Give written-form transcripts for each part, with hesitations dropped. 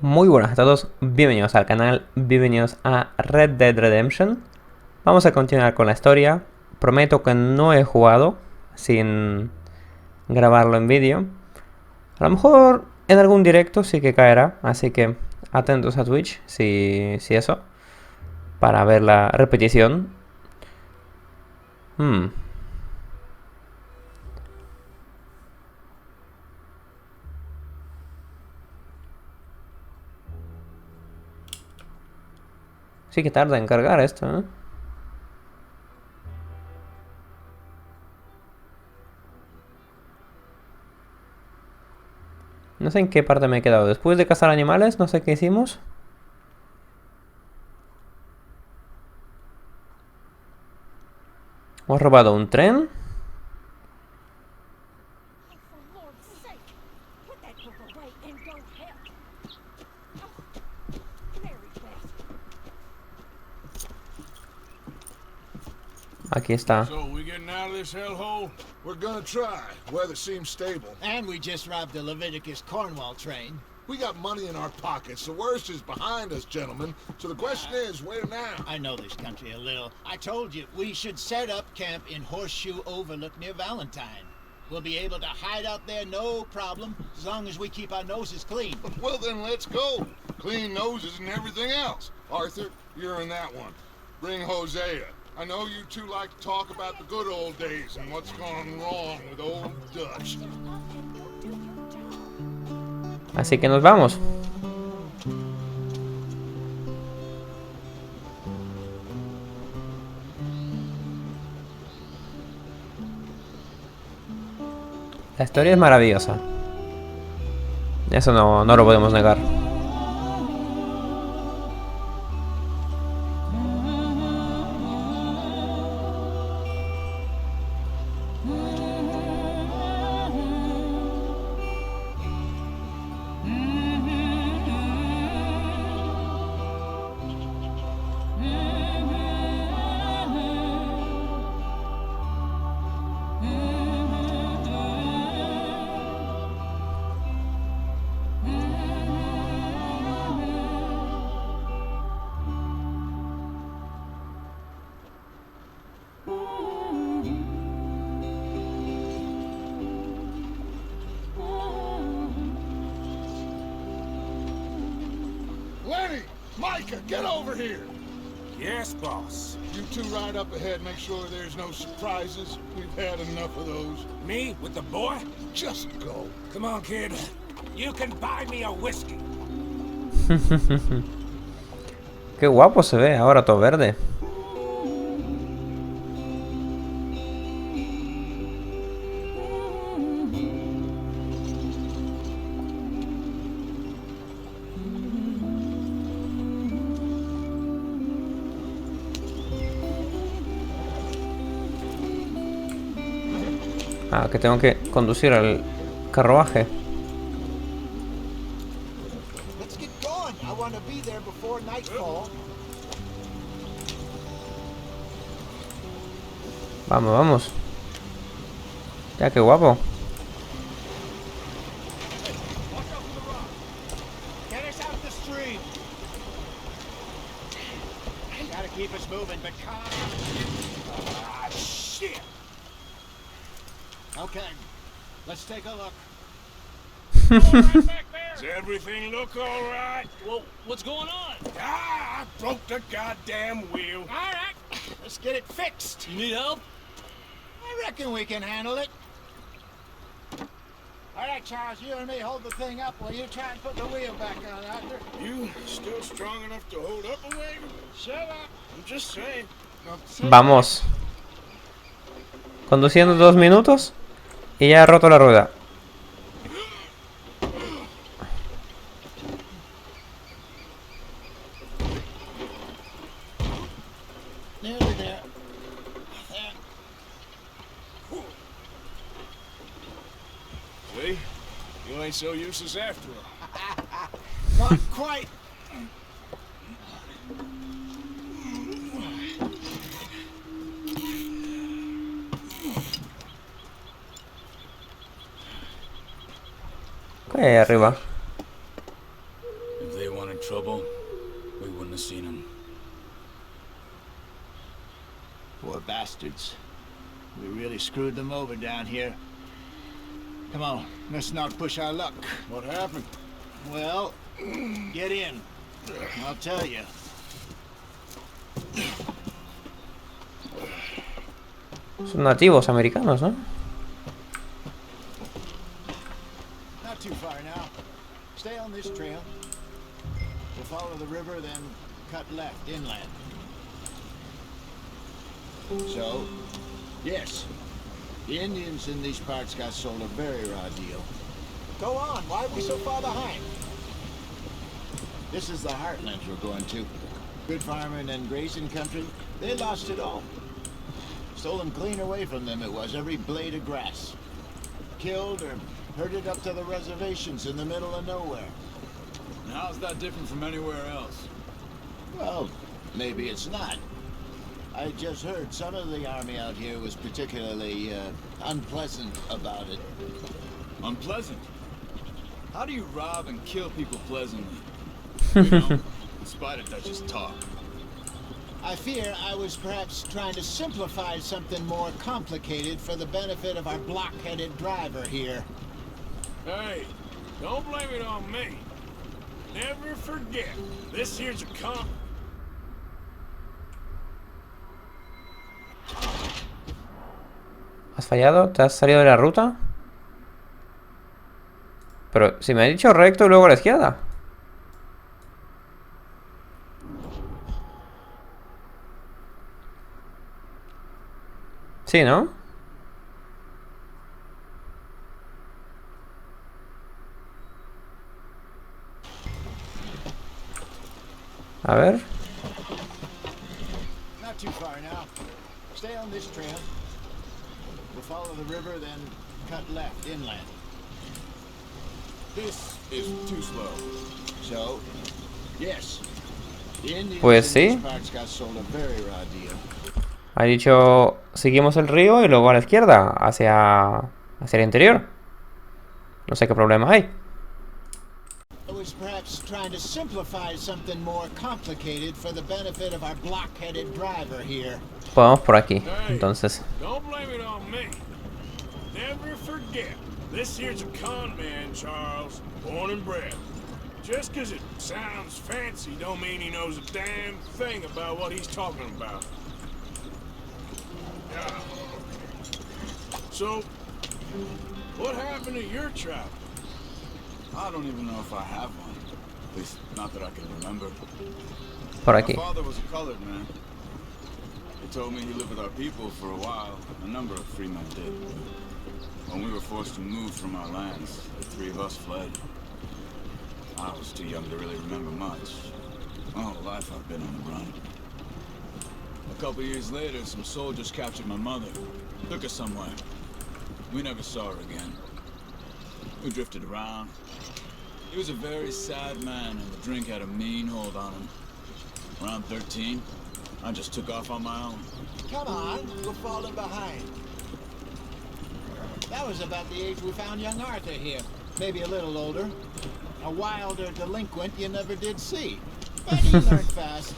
Muy buenas a todos, bienvenidos al canal, bienvenidos a Red Dead Redemption. Vamos a continuar con la historia. Prometo que no he jugado sin grabarlo en vídeo. A lo mejor en algún directo sí que caerá, así que atentos a Twitch si eso, para ver la repetición. Sí que tarda en cargar esto, ¿eh? No sé en qué parte me he quedado. Después de cazar animales, no sé qué hicimos. Hemos robado un tren. Aquí está. So, we getting out of this hellhole? We're gonna try. Weather seems stable. And we just robbed the Leviticus Cornwall train. We got money in our pockets. The worst is behind us, gentlemen. So the question is, where now? I know this country a little. I told you, we should set up camp in Horseshoe Overlook near Valentine. We'll be able to hide out there no problem, as long as we keep our noses clean. Well, then let's go. Clean noses and everything else. Arthur, you're in that one. Bring Hosea. I know you two like to talk about the good old days and what's gone wrong with old Dutch. Así que nos vamos. La historia es maravillosa. Eso no lo podemos negar. Lenny! Micah, get over here! Yes, boss. You two ride up ahead, make sure there's no surprises. We've had enough of those. Me with the boy? Just go. Come on, kid. You can buy me a whiskey. Qué guapo se ve ahora todo verde. Ah, que tengo que conducir al carruaje. Let's get going. I want to be there before nightfall. Vamos, vamos. Ya, qué guapo. Get us out the stream. Gotta keep us moving, but calm. Ah, shit. Okay, let's take a look. Does everything look all right? Well, what's going on? Ah, I broke the goddamn wheel. All right, let's get it fixed. You need help? I reckon we can handle it. All right, Charles, you and me hold the thing up while you try and put the wheel back on, Arthur. You still strong enough to hold up a wagon? Shut up. I'm just saying. Vamos. Conduciendo 2 minutos y ya he roto la rueda. Nearly there. See? You ain't so useless after all. Not quite. ¿Qué hay ahí arriba? trouble, we wouldn't have seen him. Poor bastards. We really screwed them over down here. Come on, let's not push our luck. What happened? Well, get in. I'll tell you. Son nativos americanos, ¿no? Not too far now. Stay on this trail. We'll follow the river, then cut left inland. So, yes, the Indians in these parts got sold a very raw deal. Go on, why are we so far behind? This is the heartlands we're going to. Good farming and grazing country, they lost it all. Stolen clean away from them it was, every blade of grass. Killed or herded up to the reservations in the middle of nowhere. And how's that different from anywhere else? Well, maybe it's not. I just heard some of the army out here was particularly unpleasant about it. Unpleasant? How do you rob and kill people pleasantly? You know, in spite of Dutch's talk. I fear I was perhaps trying to simplify something more complicated for the benefit of our block-headed driver here. Hey, don't blame it on me. Never forget, this here's a ¿Has fallado? ¿Te has salido de la ruta? Pero si me ha dicho recto y luego a la izquierda. Sí, ¿no? A ver. Not too far now. Stay on this trail. We'll follow the river, then cut left inland. This is too slow. So, yes, the Indians Pues in sí. these parts got sold a very raw deal. Ha dicho, seguimos el río y luego a la izquierda, hacia el interior. No sé qué problema hay. I was perhaps trying to simplify something more complicated for the benefit of our block-headed driver here. Podemos por aquí, entonces. Don't blame it on me. Never forget, this here's a con man, Charles, born and bred. Just 'cause it sounds fancy don't mean he knows a damn thing about what he's talking about. Yeah. So, what happened to your tribe? I don't even know if I have one. At least, not that I can remember. Por My aquí. father was a colored man. He told me he lived with our people for a while. A number of free men did. When we were forced to move from our lands, the three of us fled. I was too young to really remember much. My whole life I've been on the run. A couple years later, some soldiers captured my mother. Took her somewhere. We never saw her again. We drifted around. He was a very sad man, and the drink had a mean hold on him. Around 13, I just took off on my own. Come on, we're falling behind. That was about the age we found young Arthur here. Maybe a little older. A wilder delinquent you never did see. But he learned fast.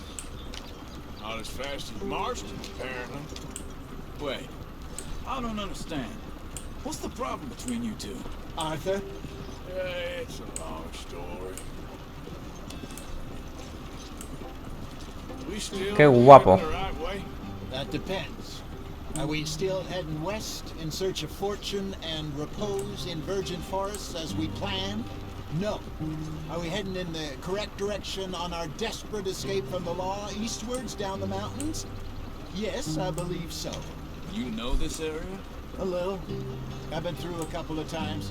Not as fast as Marston, apparently. Wait, I don't understand. What's the problem between you two? Arthur? Yeah, it's a long story. We still Qué moving guapo. the right way? That depends. Are we still heading west in search of fortune and repose in virgin forests as we planned? No. Are we heading in the correct direction on our desperate escape from the law eastwards down the mountains? Yes, I believe so. You know this area? A little. I've been through a couple of times.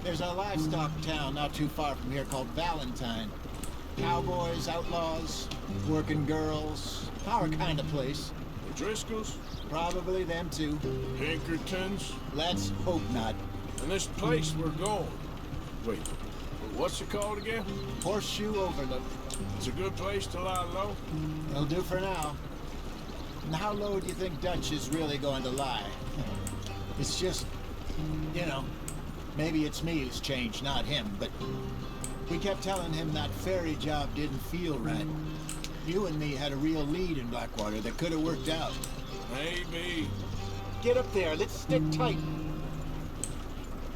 There's a livestock town not too far from here called Valentine. Cowboys, outlaws, working girls, our kind of place. The Driscolls? Probably them too. Pinkertons? Let's hope not. And this place we're going. Wait, what's it called again? Horseshoe Overlook. It's a good place to lie low. It'll do for now. And how low do you think Dutch is really going to lie? It's just, you know, maybe it's me who's changed, not him, but We kept telling him that ferry job didn't feel right. You and me had a real lead in Blackwater that could have worked out. Maybe. Get up there, let's stick tight.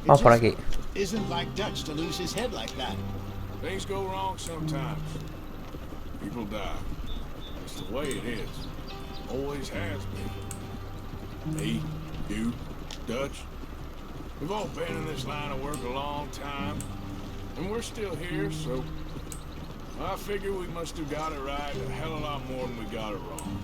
Vamos por aquí. Isn't like Dutch to lose his head like that. Things go wrong sometimes. People die. It's the way it is. Always has been. Me, you, Dutch. We've all been in this line of work a long time. And we're still here, so I figure we must have got it right a hell of a lot more than we got it wrong.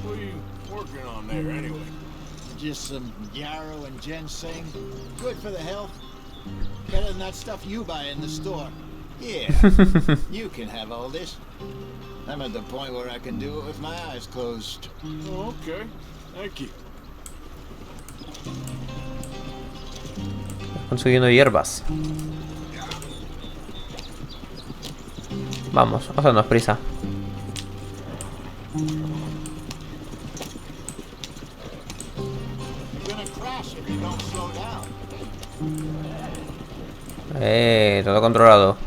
What are you working on there, anyway? Just some yarrow and ginseng. Good for the health. Better than that stuff you buy in the store. Yeah, you can have all this. I'm at the point where I can do it with my eyes closed. Oh, okay. Thank you. Consiguiendo hierbas. Vamos, vamos a darnos prisa. You're gonna crash if you don't slow down. Todo controlado.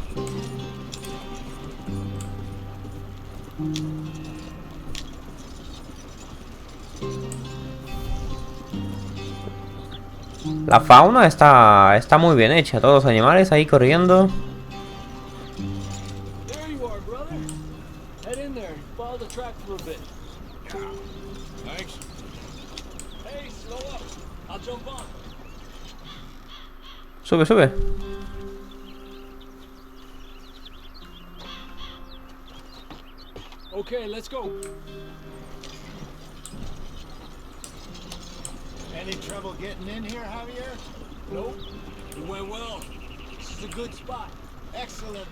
La fauna está muy bien hecha, todos los animales ahí corriendo. There you are, brother. Head in there and follow the track for a bit. Thanks. Hey, slow up. I'll jump on. Sube, sube. Okay, let's go. Any trouble getting in here, Javier? Nope. It went well. This is a good spot. Excellent.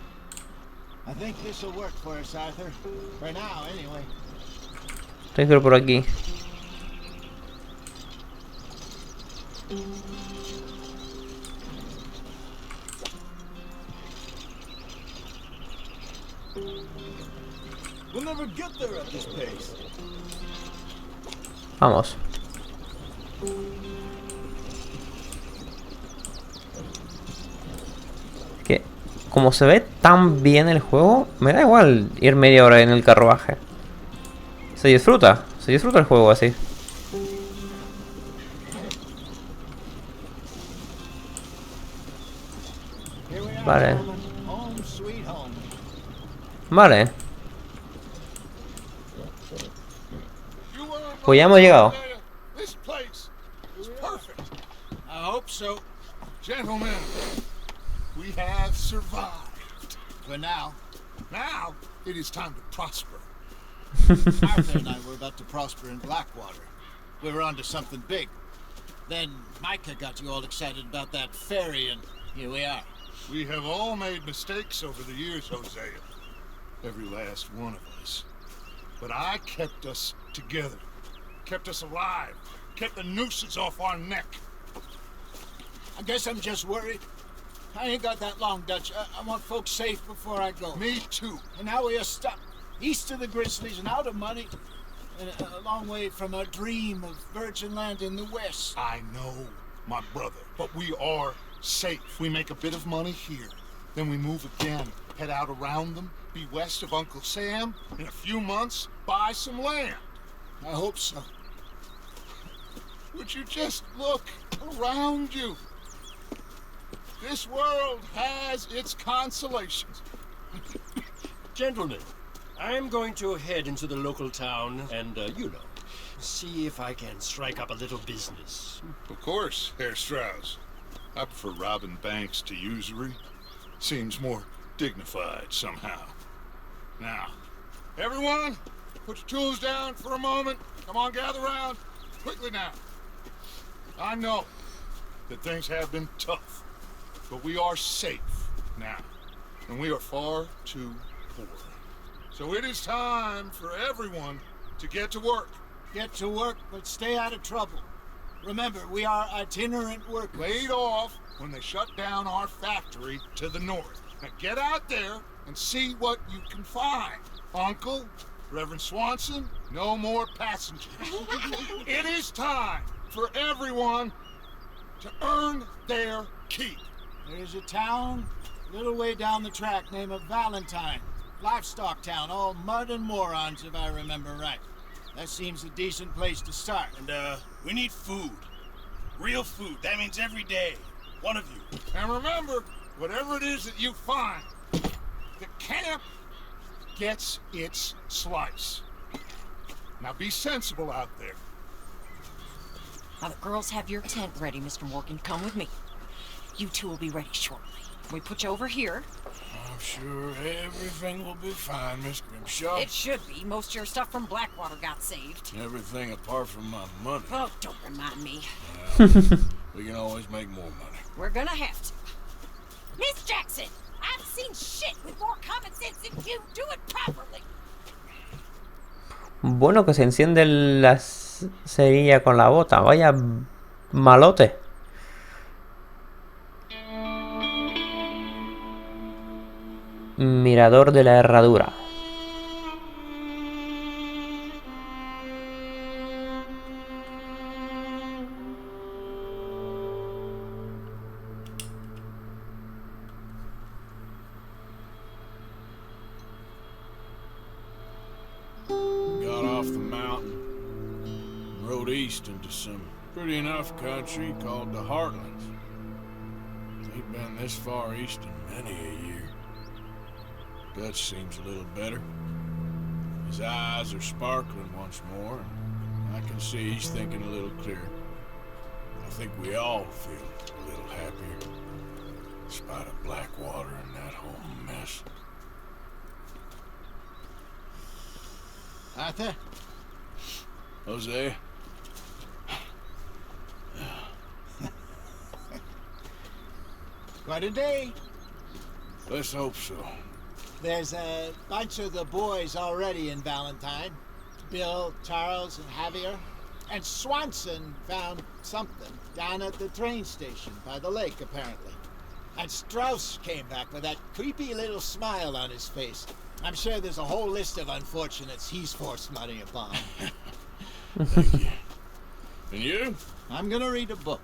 I think this will work for us, Arthur. For now, anyway. Tengo que ir por aquí. We'll never get there at this pace. Vamos. Que como se ve tan bien el juego, me da igual ir media hora en el carruaje. Se disfruta el juego así. Here we are, Vale. gentlemen. Home sweet home. Vale, You wanna pues ya hemos llegado. This place is perfect. I hope so. Gentlemen, we have survived. For now. Now, it is time to prosper. Arthur and I were about to prosper in Blackwater. We were onto something big. Then Micah got you all excited about that ferry, and here we are. We have all made mistakes over the years, Hosea. Every last one of us. But I kept us together. Kept us alive. Kept the nooses off our neck. I guess I'm just worried. I ain't got that long, Dutch. I want folks safe before I go. Me too. And now we are stuck east of the Grizzlies and out of money, and a long way from a dream of virgin land in the west. I know, my brother, but we are safe. We make a bit of money here, then we move again, head out around them, be west of Uncle Sam, in a few months, buy some land. I hope so. Would you just look around you? This world has its consolations. Gentlemen, I'm going to head into the local town and, see if I can strike up a little business. Of course, Herr Strauss. I prefer robbing banks to usury. Seems more dignified somehow. Now, everyone, put your tools down for a moment. Come on, gather round. Quickly now. I know that things have been tough, but we are safe now, and we are far too poor. So it is time for everyone to get to work. Get to work, but stay out of trouble. Remember, we are itinerant workers. Laid off when they shut down our factory to the north. Now get out there and see what you can find. Uncle, Reverend Swanson, no more passengers. It is time for everyone to earn their keep. There's a town a little way down the track named Valentine. Livestock town, all mud and morons, if I remember right. That seems a decent place to start. And, we need food. Real food. That means every day. One of you. And remember, whatever it is that you find, the camp gets its slice. Now be sensible out there. Now the girls have your tent ready, Mr. Morgan. Come with me. You two will be ready shortly. We put you over here. I'm sure everything will be fine, Miss Grimshaw. It should be. Most of your stuff from Blackwater got saved. Everything apart from my money. Oh, don't remind me. We can always make more money. We're gonna have to. Miss Jackson, I've seen shit with more common sense than you. Do it properly. Bueno, que se enciende la cerilla con la bota. Vaya malote. Mirador de la herradura. Got off the mountain, rode east into some pretty enough country called the Heartlands. Ain't been this far east in many a year. Dutch seems a little better. His eyes are sparkling once more, and I can see he's thinking a little clearer. I think we all feel a little happier, in spite of Blackwater and that whole mess. Arthur? Jose? Quite a day. Let's hope so. There's a bunch of the boys already in Valentine. Bill, Charles, and Javier. And Swanson found something down at the train station by the lake, apparently. And Strauss came back with that creepy little smile on his face. I'm sure there's a whole list of unfortunates he's forced money upon. Thank you. And you? I'm gonna read a book.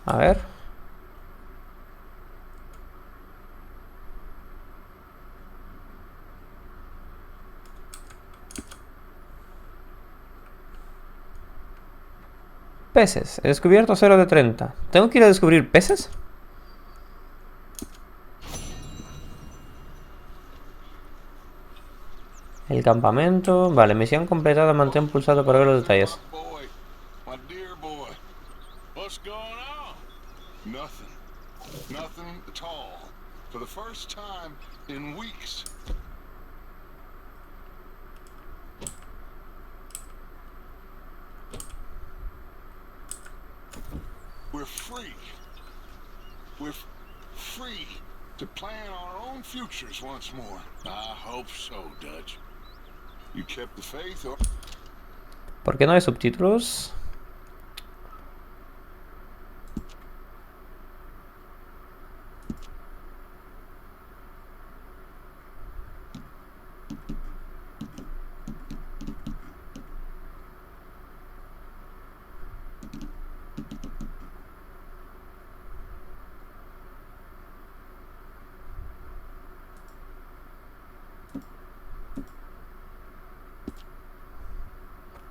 A ver. Peces. He descubierto 0 de 30. ¿Tengo que ir a descubrir peces? El campamento. Vale, misión completada. Mantén pulsado para ver los detalles. Boy, my dear boy. What's going on? Nothing. Nothing at all. For the first time in weeks. We're free. We're free to plan our own futures once more. I hope so, Dutch. You kept the faith, or... ¿Por qué no hay subtítulos?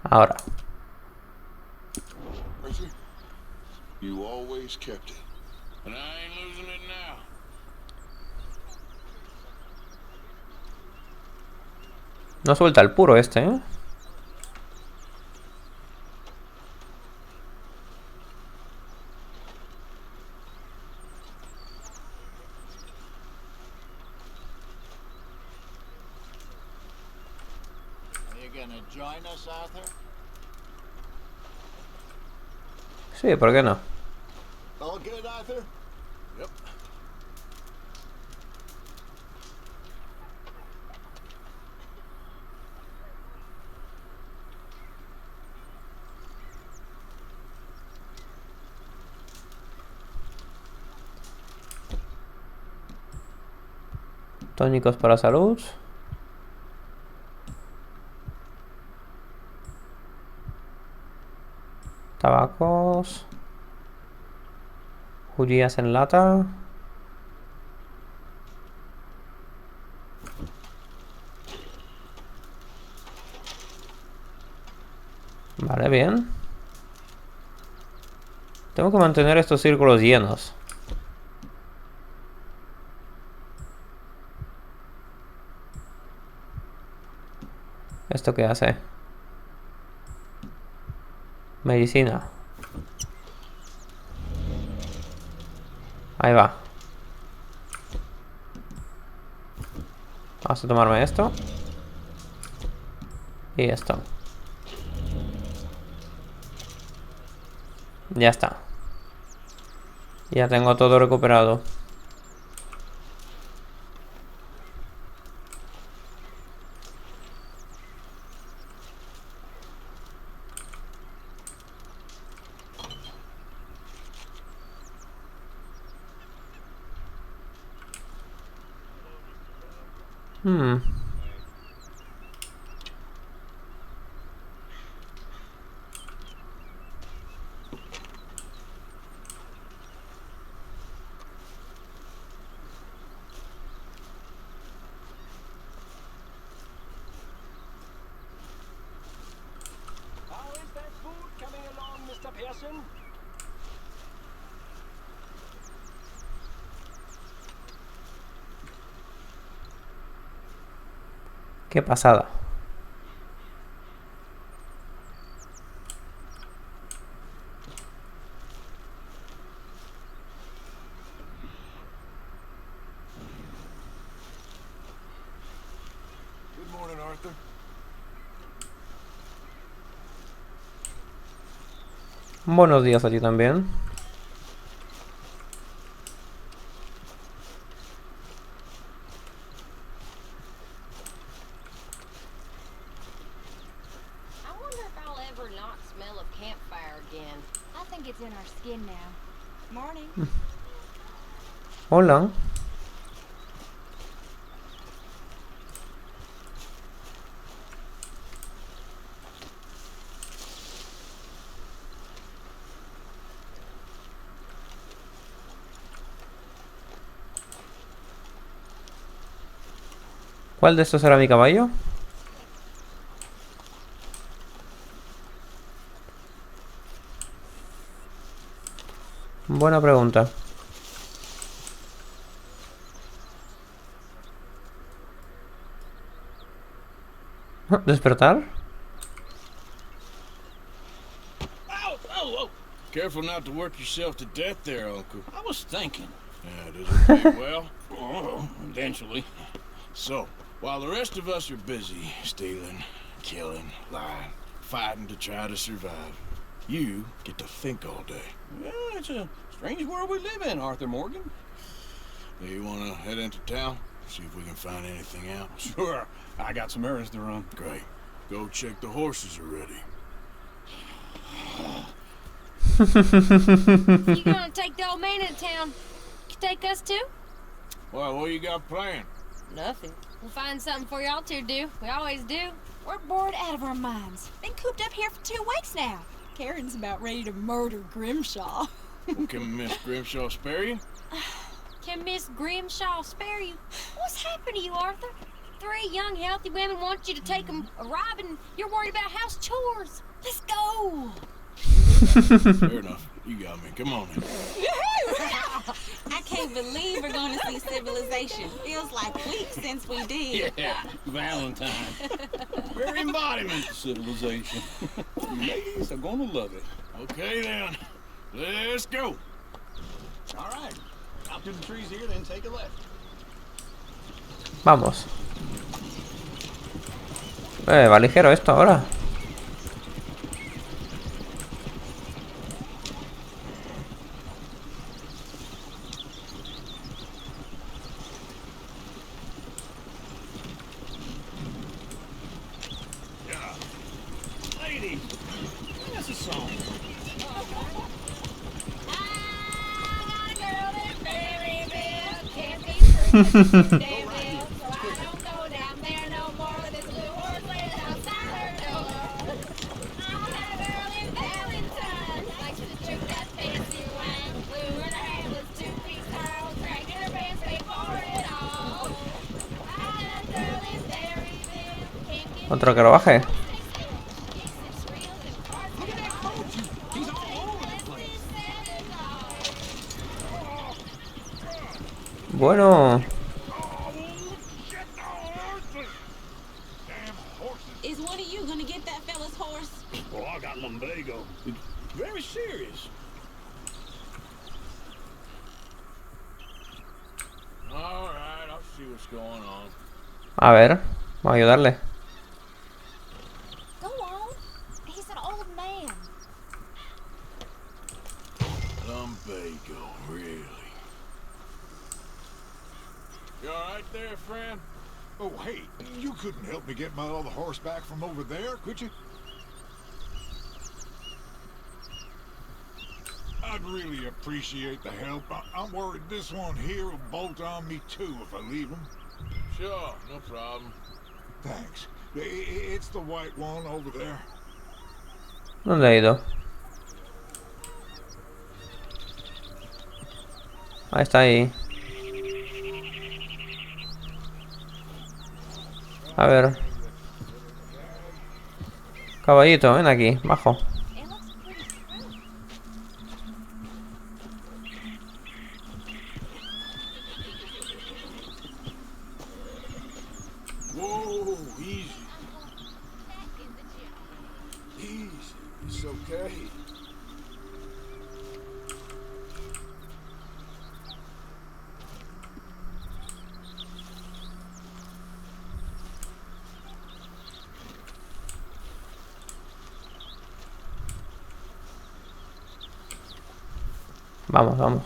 Ahora. Arthur, you always kept it. And I ain't losing it now. No suelta el puro este, ¿eh? Are you gonna join us, Arthur? Sí, ¿por qué no? All good, Arthur? Yep. Tónicos para salud. Tabacos. Judías en lata. Vale, bien. Tengo que mantener estos círculos llenos. ¿Esto qué hace? Medicina. Ahí va. Vamos a tomarme esto. Y esto. Ya está. Ya tengo todo recuperado. How is that food coming along, Mr. Pearson? Qué pasada. Good morning, Arthur. Buenos días a ti también. I wonder if I'll ever not smell of campfire again. I think it's in our skin now. Morning. Hola. ¿Cuál de estos era mi caballo? Buena pregunta. ¿Despertar? Ow! Oh, oh! Careful not to work yourself to death there, Uncle. I was thinking. Yeah, does it pay well? Oh, eventually. So, while the rest of us are busy stealing, killing, lying, fighting to try to survive, you get to think all day. Well, it's a strange world we live in, Arthur Morgan. Do you want to head into town? See if we can find anything out? Sure. I got some errands to run. Great. Go check the horses are ready. You gonna take the old man into town? You take us too? Well, what you got planned? Nothing. We'll find something for y'all to do. We always do. We're bored out of our minds. Been cooped up here for 2 weeks now. Karen's about ready to murder Grimshaw. Well, can Miss Grimshaw spare you? Can Miss Grimshaw spare you? What's happened to you, Arthur? 3 young, healthy women want you to take them a ride, and you're worried about house chores. Let's go. Fair enough. You got me. Come on in. I can't believe we're going to see civilization. Feels like weeks since we did. Yeah, Valentine. Very embodiment of civilization. Ladies are gonna love it. Okay, then. Let's go. All right. Out to the trees here, then take a left. Vamos. Va ligero esto ahora. Ladies, that's a song. I got a girl that's very bad. Can't be true. Damn well. Otro que lo baje. Bueno. Is one of you gonna get that fella's horse? Oh, I got lumbago. It's very serious. All right, I'll see what's going on. A ver, vamos a ayudarle. Go on. He's an old man. Lumbago, really? You all right there, friend? Oh, hey, you couldn't help me get my other horse back from over there, could you? I'd really appreciate the help. I'm worried this one here will bolt on me too if I leave him. Sure, no problem. Thanks. It's the white one over there. ¿Dónde ha ido? Ahí está ahí. A ver. Caballito, ven aquí, bajo. It looks pretty true. Whoa, easy. Easy. It's okay. Vamos, vamos.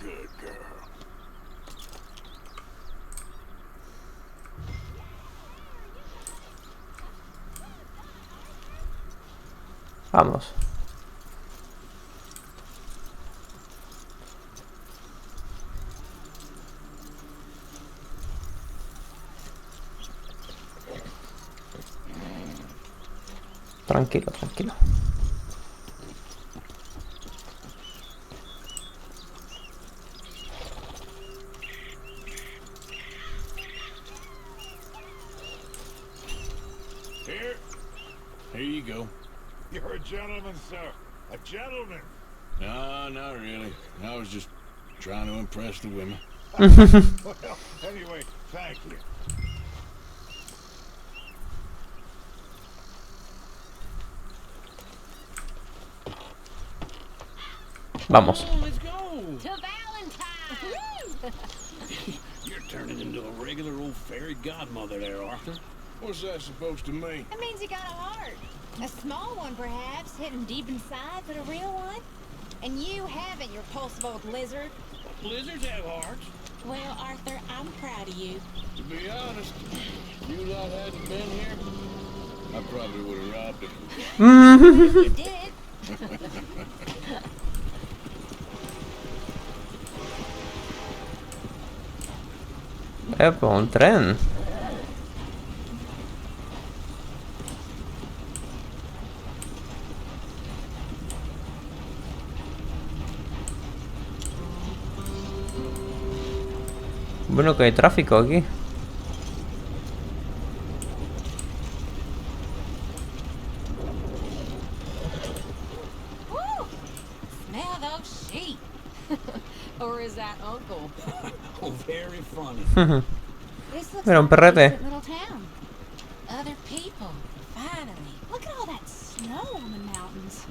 Good girl. Vamos. Tranquilo, tranquilo. Here you go. You're a gentleman, sir. A gentleman. No, not really. I was just trying to impress the women. Well, anyway, thank you. Vamos. Oh, let's go. To Valentine! You're turning into a regular old fairy godmother there, Arthur. What's that supposed to mean? That means you got a heart. A small one, perhaps, hidden deep inside, but a real one. And you haven't, you repulsive old lizard. Lizards have hearts. Well, Arthur, I'm proud of you. To be honest, if you lot hadn't been here, I probably would have robbed him. You did. Un tren. Bueno, que hay tráfico aquí. Woo! Smell those sheep. Or is that Uncle? Oh, very funny. This looks Mira, un like a perrete. decent little town. Other people, finally. Look at all that snow on the mountains.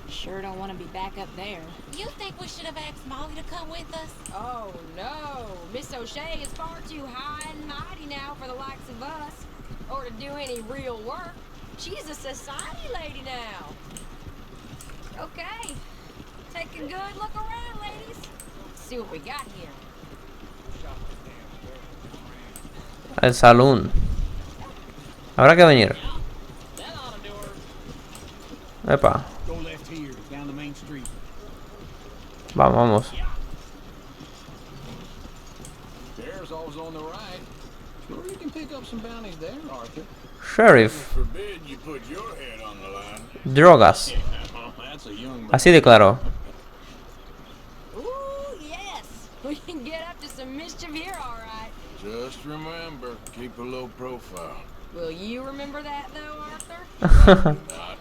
Sure don't want to be back up there. You think we should have asked Molly to come with us? Oh no, Miss O'Shea is far too high and mighty now for the likes of us, or to do any real work. She's a society lady now. Okay, take a good look around, ladies. See what we got here. El salón. Habrá que venir. That ought to do her. Epa. Go left here, down the main street. Vamos, vamos. There's always on the right. Sure, you can pick up some bounties there, Arthur. Sheriff. Forbid you put your head on the line. Drogas. Oh, that's a young man. Así de claro. Ooh, yes, we can get up to some mischief here, all right. Just remember, keep a low profile. Will you remember that, though, Arthur? Not.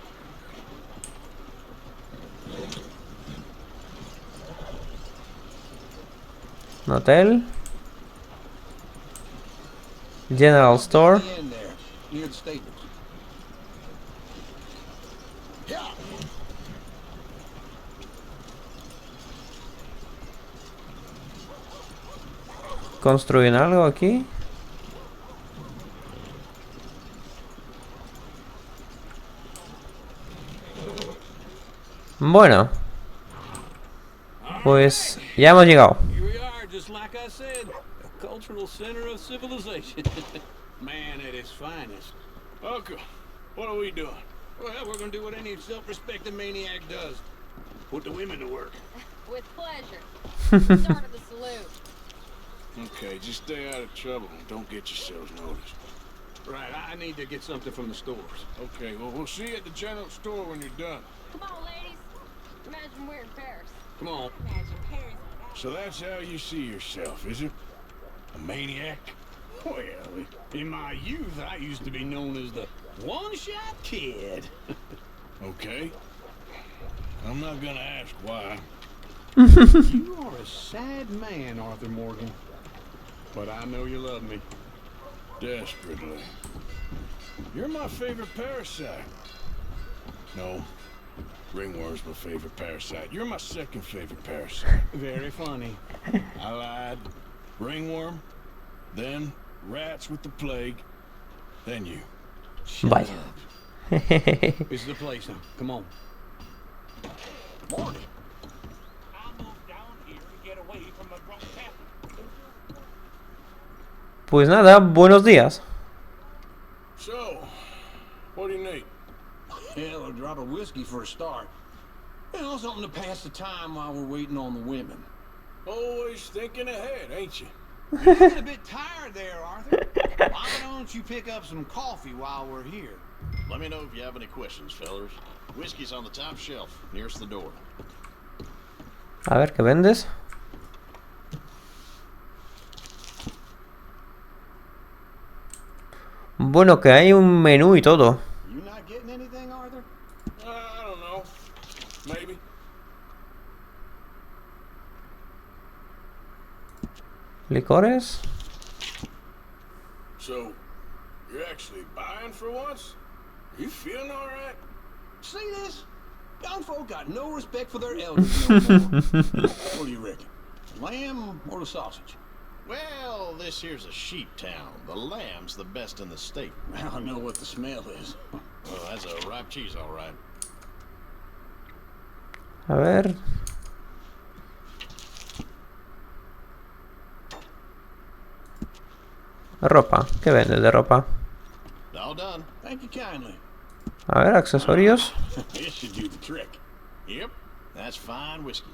Un hotel. General store. The end there, near the stables. Yeah. ¿Construyen algo aquí? Bueno. Pues ya hemos llegado. Here we are, just like I said, a cultural center of civilization. Man at its finest. Uncle, what are we doing? Well, we're gonna do what any self-respecting maniac does. Put the women to work. With pleasure. Start of the salute. Okay, just stay out of trouble and don't get yourselves noticed. Right, I need to get something from the stores. Okay, well, we'll see you at the general store when you're done. Come on, ladies. Imagine we're in Paris. Come on. Imagine Paris. So that's how you see yourself, is it? A maniac? Well, in my youth, I used to be known as the one-shot kid. Okay. I'm not gonna ask why. You are a sad man, Arthur Morgan. But I know you love me. Desperately. You're my favorite parasite. No. Ringworm's my favorite parasite. You're my second favorite parasite. Very funny. I lied. Ringworm, then rats with the plague, then you. Bye. This is the place now. Come on. Morty. I moved down here to get away from a drunk captain. Pues nada, buenos días. So, what do you need? Hell, a drop of whiskey for a start. You know, something to pass the time while we're waiting on the women. Always thinking ahead, ain't you? You're getting a bit tired there, Arthur. Why don't you pick up some coffee while we're here? Let me know if you have any questions, fellas. Whiskey's on the top shelf, nearest the door. A ver, ¿qué vendes? Bueno, que hay un menú y todo. You not getting anything, Arthur? I don't know. Maybe. ¿Licores? So, you're actually buying for once? Are you feeling alright? See this? Young folk got no respect for their elders no more. What do you reckon? Lamb or the sausage? Well, this here's a sheep town. The lamb's the best in the state. Now I know what the smell is. Well, that's a ripe cheese, all right. A ver. Ropa. ¿Qué vendes de ropa? All done. Thank you kindly. A ver, accesorios. This should do the trick. Yep, that's fine whiskey.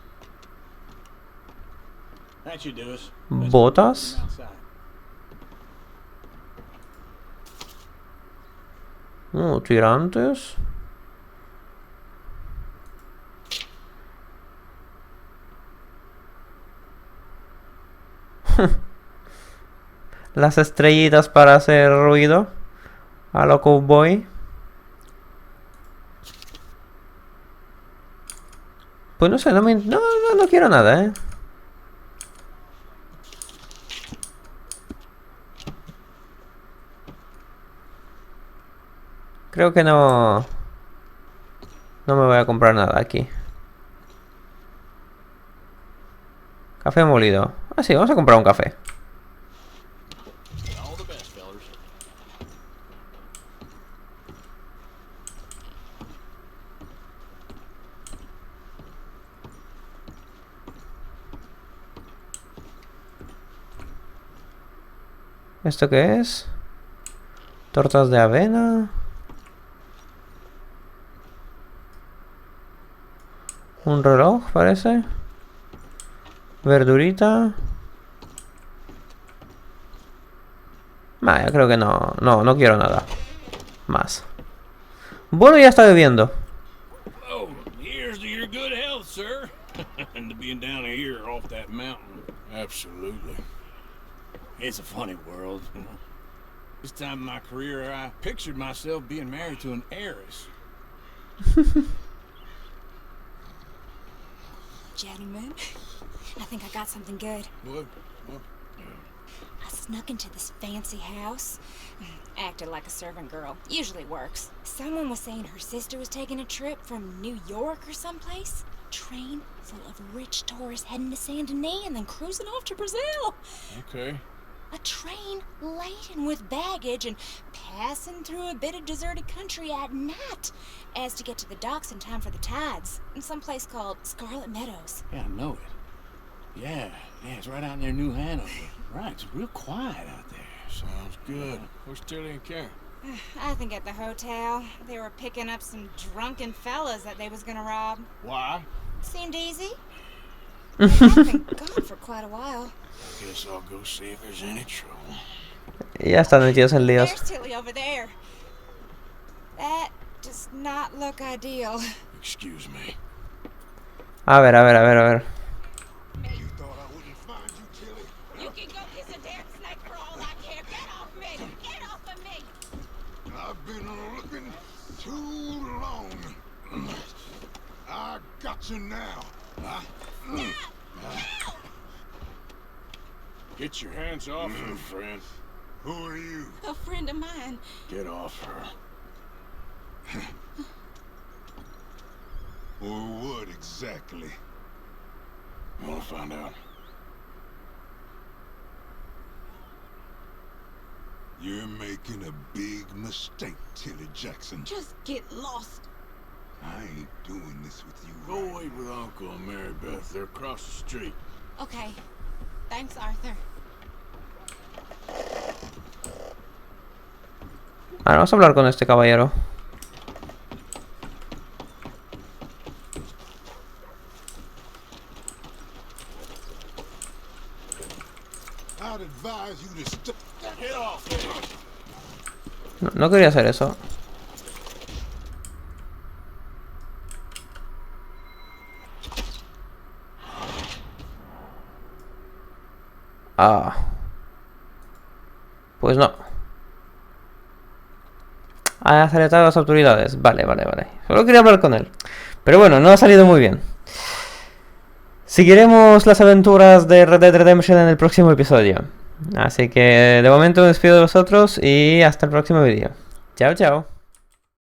That should do us. Botas. Outside. Tirantes. Las estrellitas para hacer ruido. A lo cowboy. Pues no sé, no quiero nada, Creo que no me voy a comprar nada aquí. Café molido. Ah, sí, vamos a comprar un café. All the best, fellas. ¿Esto qué es? Tortas de avena. Un reloj, parece. Verdurita. Yo creo que no quiero nada más. Bueno, ya está bebiendo. Oh, here's to your good health, sir. And to being down here off that mountain. Absolutely. It's a funny world, you know. This time in my career, I pictured myself being married to an heiress. Gentlemen, I think I got something good. What? I snuck into this fancy house. Acted like a servant girl. Usually works. Someone was saying her sister was taking a trip from New York or someplace. Train full of rich tourists heading to Saint Denis and then cruising off to Brazil. Okay. A train laden with baggage and passing through a bit of deserted country at night as to get to the docks in time for the tides in some place called Scarlet Meadows. Yeah, I know it. Yeah, it's right out near New Hanover. Right, it's real quiet out there. Sounds good. Where's Tilly and Karen? I think at the hotel. They were picking up some drunken fellas that they was gonna rob. Why? Seemed easy. They hadn't been gone for quite a while. Guess I'll go see if there's any trouble. Ya están metidos en líos. There's Tilly over there. That does not look ideal. Excuse me. A ver. You thought I wouldn't find you, Tilly? You can go kiss a damn snake for all I care. Get off me! Get off of me! I've been looking too long. I got you now. Get your hands off her, friend. Who are you? A friend of mine. Get off her. Or what exactly? I want to find out. You're making a big mistake, Tilly Jackson. Just get lost. I ain't doing this with you. Go wait with Uncle and Mary Beth. They're across the street. Okay. Thanks, Arthur. Ahora vamos a hablar con este caballero. I'd advise you to Get off here. No quería hacer eso. Pues no. Ha alertado a las autoridades. Vale. Solo quería hablar con él. Pero bueno, no ha salido muy bien. Seguiremos las aventuras de Red Dead Redemption en el próximo episodio. Así que de momento me despido de vosotros y hasta el próximo vídeo. Chao.